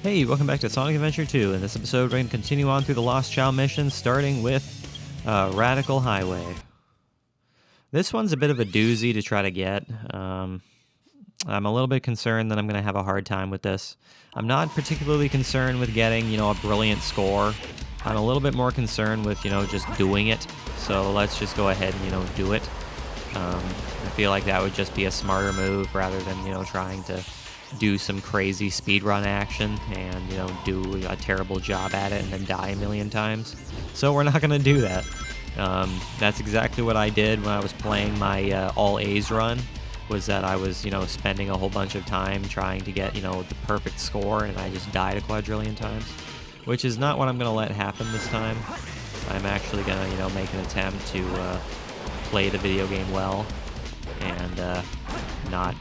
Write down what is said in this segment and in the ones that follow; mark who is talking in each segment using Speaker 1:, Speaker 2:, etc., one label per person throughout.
Speaker 1: Hey, welcome back to Sonic Adventure 2. In this episode, we're going to continue on through the Lost Child mission, starting with Radical Highway. This one's a bit of a doozy to try to get. I'm a little bit concerned that I'm going to have a hard time with this. I'm not particularly concerned with getting, a brilliant score. I'm a little bit more concerned with, just doing it. So let's just go ahead and, do it. I feel like that would just be a smarter move rather than, trying to do some crazy speedrun action and, do a terrible job at it and then die a million times. So we're not going to do that. That's exactly what I did when I was playing my all A's run, was that I was, spending a whole bunch of time trying to get, the perfect score, and I just died a quadrillion times, which is not what I'm going to let happen this time. I'm actually going to, make an attempt to play the video game well and not,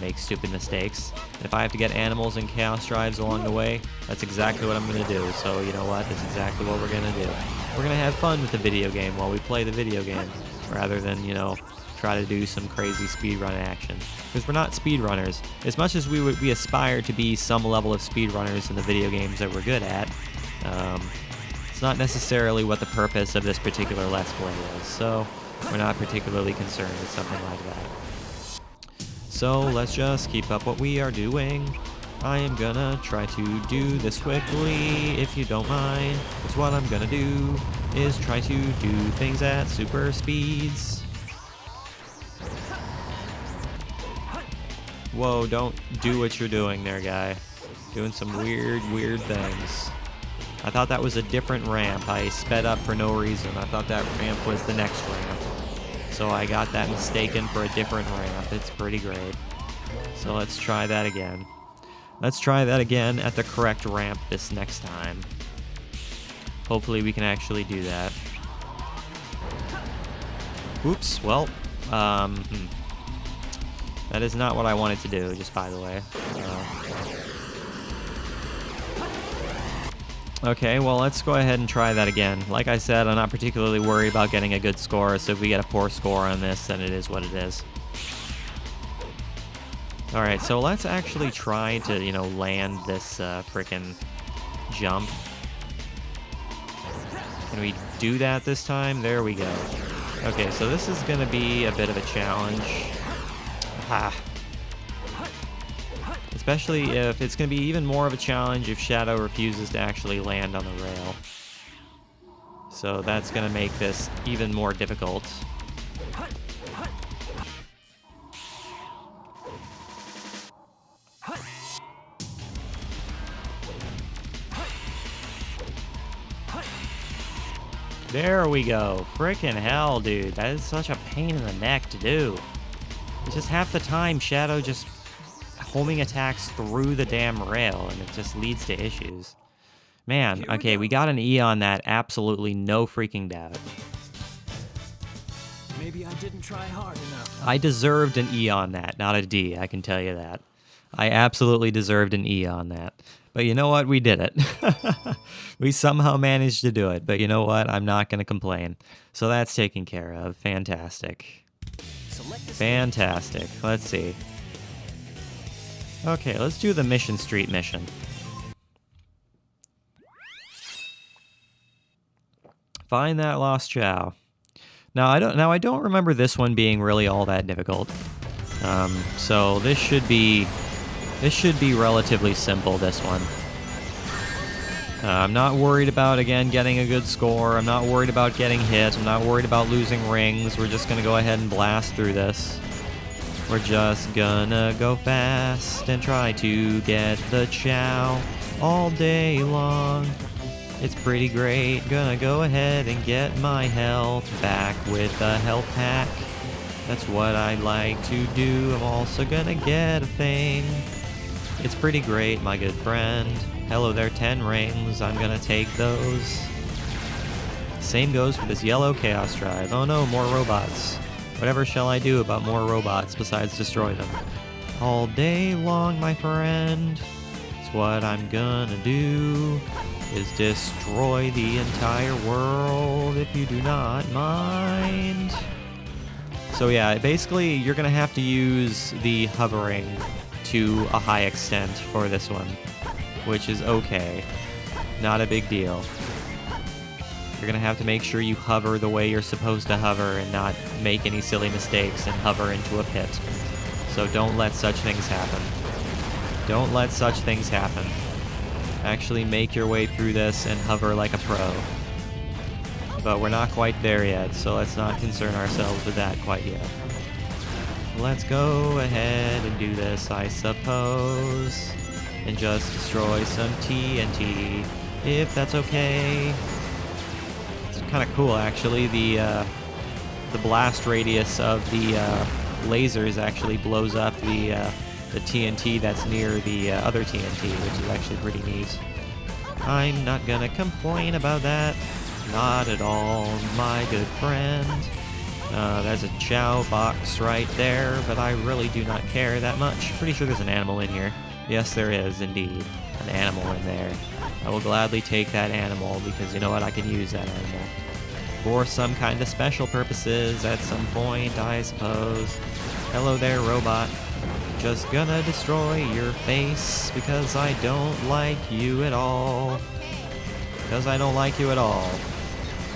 Speaker 1: make stupid mistakes. If I have to get animals and chaos drives along the way, that's exactly what I'm going to do. So, you know what? That's exactly what we're going to do. We're going to have fun with the video game while we play the video game, rather than, try to do some crazy speedrun action. Because we're not speedrunners. As much as we aspire to be some level of speedrunners in the video games that we're good at, it's not necessarily what the purpose of this particular Let's Play is. So, we're not particularly concerned with something like that. So let's just keep up what we are doing. I am gonna try to do this quickly, if you don't mind. It's what I'm gonna do, is try to do things at super speeds. Whoa, don't do what you're doing there, guy. Doing some weird things. I thought that was a different ramp. I sped up for no reason. I thought that ramp was the next ramp. So I got that mistaken for a different ramp. It's pretty great. So let's try that again. Let's try that again at the correct ramp this next time. Hopefully we can actually do that. Oops, well, that is not what I wanted to do, just by the way. Okay, well, let's go ahead and try that again. Like I said, I'm not particularly worried about getting a good score, so if we get a poor score on this, then it is what it is. Alright, so let's actually try to, land this frickin' jump. Can we do that this time? There we go. Okay, so this is gonna be a bit of a challenge. Ha! Especially if it's going to be even more of a challenge if Shadow refuses to actually land on the rail. So that's going to make this even more difficult. There we go. Frickin' hell, dude. That is such a pain in the neck to do. It's just half the time Shadow just homing attacks through the damn rail, and it just leads to issues. Man, okay, we got an E on that, absolutely no freaking doubt.
Speaker 2: Maybe I didn't try hard enough.
Speaker 1: I deserved an E on that, not a D, I can tell you that. I absolutely deserved an E on that. But you know what? We did it. We somehow managed to do it, but you know what? I'm not going to complain. So that's taken care of. Fantastic. Fantastic. Let's see. Okay, let's do the Mission Street mission. Find that lost Chow. Now I don't remember this one being really all that difficult. So this should be relatively simple, this one. I'm not worried about, again, getting a good score. I'm not worried about getting hit. I'm not worried about losing rings. We're just gonna go ahead and blast through this. We're just gonna go fast and try to get the Chow all day long. It's pretty great. Gonna go ahead and get my health back with a health pack. That's what I like to do. I'm also gonna get a thing. It's pretty great, my good friend. Hello there, 10 rings. I'm gonna take those. Same goes for this yellow Chaos Drive. Oh no, more robots. Whatever shall I do about more robots besides destroy them? All day long, my friend. It's what I'm gonna do, is destroy the entire world if you do not mind. So yeah, basically you're gonna have to use the hovering to a high extent for this one, which is okay. Not a big deal. You're gonna have to make sure you hover the way you're supposed to hover and not make any silly mistakes and hover into a pit. So don't let such things happen. Don't let such things happen. Actually make your way through this and hover like a pro. But we're not quite there yet, so let's not concern ourselves with that quite yet. Let's go ahead and do this, I suppose. And just destroy some TNT, if that's okay. It's kind of cool, actually. The blast radius of the lasers actually blows up the TNT that's near the other TNT, which is actually pretty neat. I'm not gonna complain about that. Not at all, my good friend. There's a Chow box right there, but I really do not care that much. Pretty sure there's an animal in here. Yes, there is, indeed. An animal in there. I will gladly take that animal, because you know what? I can use that animal for some kind of special purposes at some point, I suppose. Hello there, robot. Just gonna destroy your face, because I don't like you at all. Because I don't like you at all.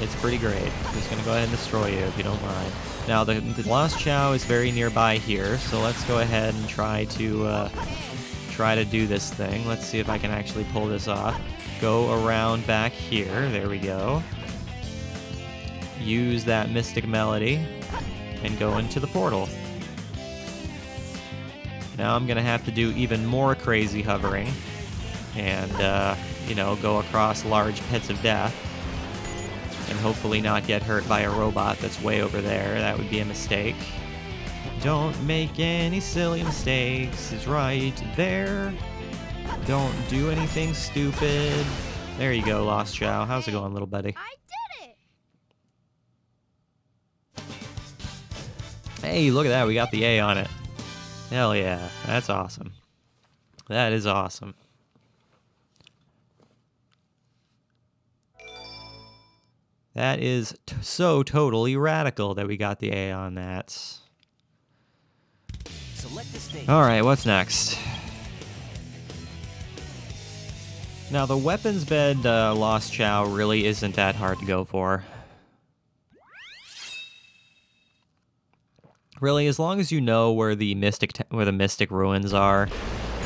Speaker 1: It's pretty great. I'm just gonna go ahead and destroy you if you don't mind. Now, the Lost Chow is very nearby here, so let's go ahead and try to do this thing. Let's see if I can actually pull this off. Go around back here. There we go. Use that Mystic Melody and go into the portal. Now I'm gonna have to do even more crazy hovering and, you know, go across large pits of death and hopefully not get hurt by a robot that's way over there. That would be a mistake. Don't make any silly mistakes. It's right there. Don't do anything stupid. There you go, Lost Chow. How's it going, little buddy?
Speaker 3: I did it!
Speaker 1: Hey, look at that. We got the A on it. Hell yeah. That's awesome. That is awesome. That is so totally radical that we got the A on that.
Speaker 2: Select the stage.
Speaker 1: Alright, what's next? Now, the weapons bed Lost Chow really isn't that hard to go for. Really, as long as you know where the mystic ruins are,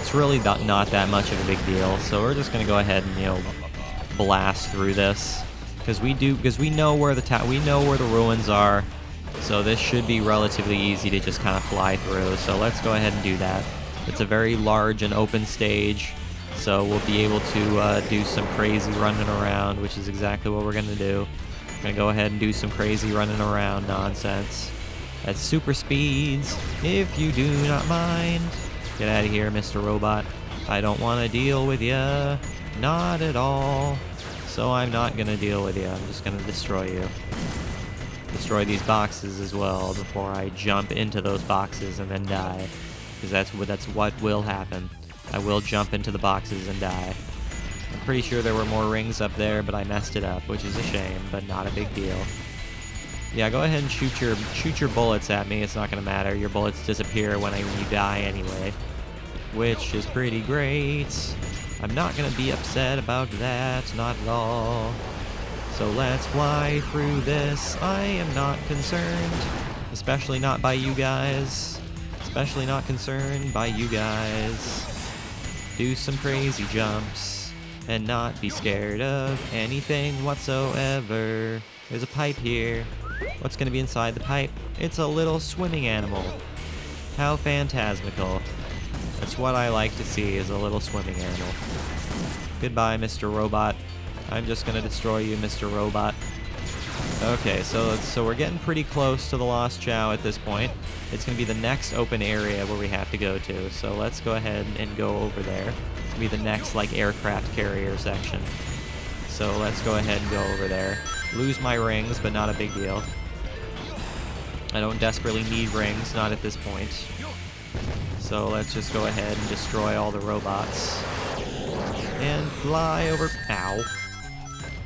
Speaker 1: it's really not that much of a big deal. So we're just gonna go ahead and, you know, blast through this because we know where the ruins are. So this should be relatively easy to just kind of fly through. So let's go ahead and do that. It's a very large and open stage, so we'll be able to do some crazy running around, which is exactly what we're gonna do. We're gonna go ahead and do some crazy running around nonsense. At super speeds, if you do not mind. Get out of here, Mr. Robot. I don't want to deal with ya. Not at all. So I'm not going to deal with you. I'm just going to destroy you. Destroy these boxes as well before I jump into those boxes and then die. Because that's what will happen. I will jump into the boxes and die. I'm pretty sure there were more rings up there, but I messed it up, which is a shame, but not a big deal. Yeah, go ahead and shoot your bullets at me. It's not gonna matter. Your bullets disappear when you die anyway, which is pretty great. I'm not gonna be upset about that, not at all. So let's fly through this. I am not concerned, especially not by you guys. Especially not concerned by you guys. Do some crazy jumps and not be scared of anything whatsoever. There's a pipe here. What's going to be inside the pipe? It's a little swimming animal. How phantasmical. That's what I like to see, is a little swimming animal. Goodbye, Mr. Robot. I'm just going to destroy you, Mr. Robot. Okay, so we're getting pretty close to the Lost Chow at this point. It's going to be the next open area where we have to go to. So let's go ahead and go over there. It's going to be the next, like, aircraft carrier section. So let's go ahead and go over there. Lose my rings, but not a big deal. I don't desperately need rings, not at this point. So let's just go ahead and destroy all the robots. And fly over... Ow.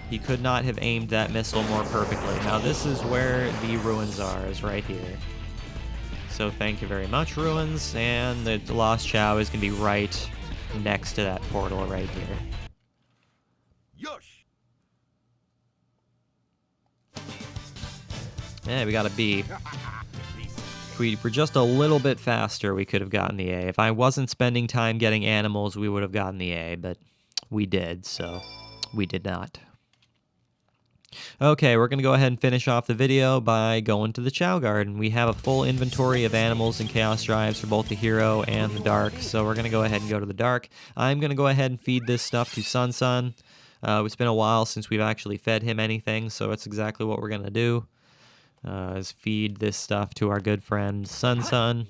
Speaker 1: He could not have aimed that missile more perfectly. Now this is where the ruins are, is right here. So thank you very much, Ruins. And the Lost Chow is going to be right next to that portal right here.
Speaker 3: Yosh.
Speaker 1: Yeah, we got a B. If we were just a little bit faster, we could have gotten the A. If I wasn't spending time getting animals, we would have gotten the A, but we did, so we did not. Okay, we're going to go ahead and finish off the video by going to the Chow Garden. We have a full inventory of animals and Chaos Drives for both the Hero and the Dark, so we're going to go ahead and go to the Dark. I'm going to go ahead and feed this stuff to Sun Sun. It's been a while since we've actually fed him anything, so that's exactly what we're going to do. Is feed this stuff to our good friend Sun Sun.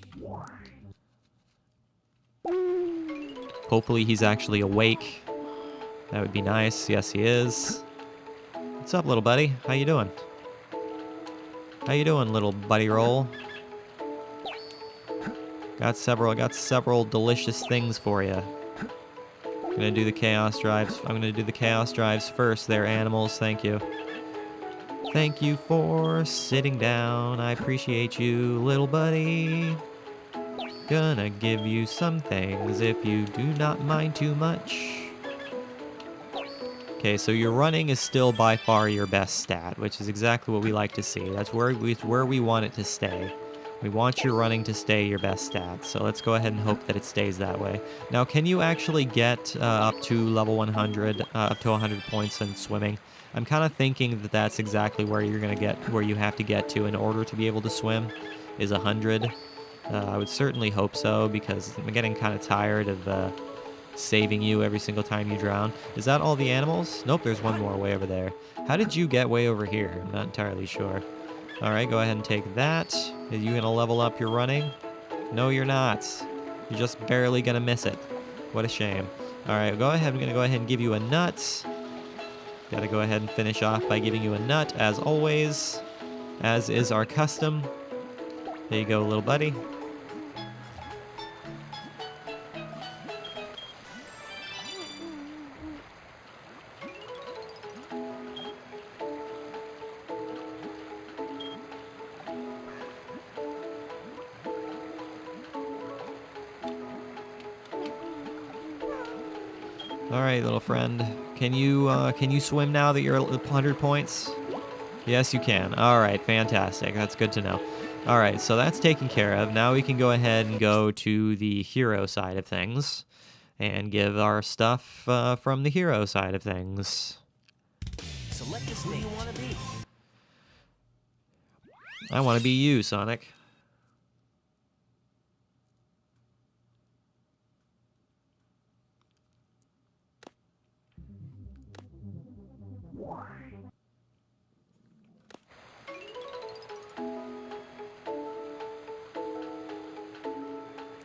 Speaker 1: Hopefully he's actually awake. That would be nice. Yes, he is. What's up, little buddy? How you doing? How you doing, little buddy roll? Got several delicious things for you. I'm gonna do the Chaos Drives. I'm gonna do the Chaos Drives first. There, animals. Thank you. Thank you for sitting down. I appreciate you, little buddy. Gonna give you some things if you do not mind too much. Okay, so your running is still by far your best stat, which is exactly what we like to see. That's where we want it to stay. We want your running to stay your best stat, so let's go ahead and hope that it stays that way. Now, can you actually get up to level 100, up to 100 points in swimming? I'm kind of thinking that that's exactly where you're gonna get, where you have to get to in order to be able to swim, is 100. I would certainly hope so, because I'm getting kind of tired of saving you every single time you drown. Is that all the animals? Nope, there's one more way over there. How did you get way over here? I'm not entirely sure. All right, go ahead and take that. Are you gonna level up your running? No, you're not. You're just barely gonna miss it. What a shame. All right, go ahead. I'm gonna go ahead and give you a nut. Gotta go ahead and finish off by giving you a nut, as always, as is our custom. There you go, little buddy. All right, little friend. Can you swim now that you're at 100 points? Yes, you can. All right, fantastic. That's good to know. All right, so that's taken care of. Now we can go ahead and go to the hero side of things and give our stuff from the hero side of things.
Speaker 2: Select the state you want to be.
Speaker 1: I want to be you, Sonic.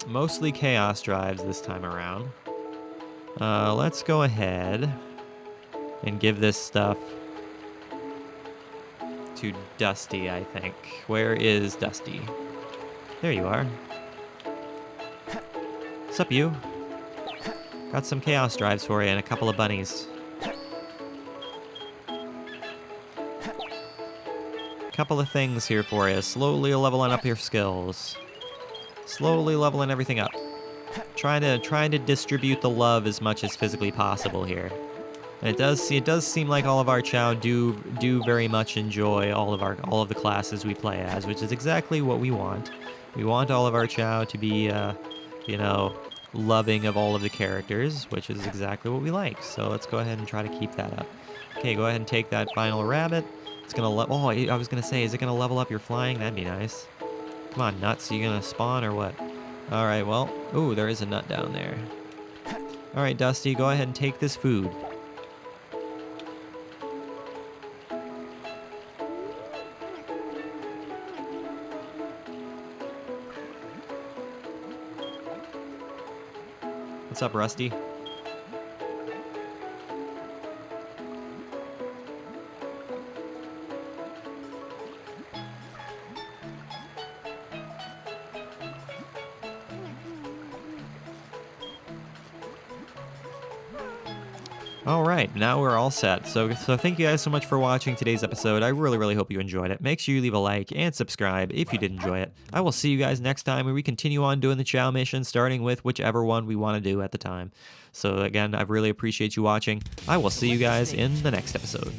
Speaker 1: Mostly Chaos Drives this time around. Let's go ahead and give this stuff to Dusty, I think. Where is Dusty? There you are. What's up, you? Got some Chaos Drives for you and a couple of bunnies. Couple of things here for you. Slowly leveling up your skills. Slowly leveling everything up. Trying to distribute the love as much as physically possible here. And it does seem like all of our Chow do very much enjoy all of the classes we play as, which is exactly what we want. We want all of our Chow to be you know, loving of all of the characters, which is exactly what we like. So let's go ahead and try to keep that up. Okay, go ahead and take that final rabbit. It's gonna oh, I was gonna say, is it gonna level up your flying? That'd be nice. Come on, nuts, are you gonna spawn or what? Alright, well, ooh, there is a nut down there. Alright, Dusty, go ahead and take this food. What's up, Rusty? All right, now we're all set. So thank you guys so much for watching today's episode. I really hope you enjoyed it. Make sure you leave a like and subscribe if you did enjoy it. I will see you guys next time where we continue on doing the Chow mission, starting with whichever one we want to do at the time. So again, I really appreciate you watching. I will see you guys in the next episode.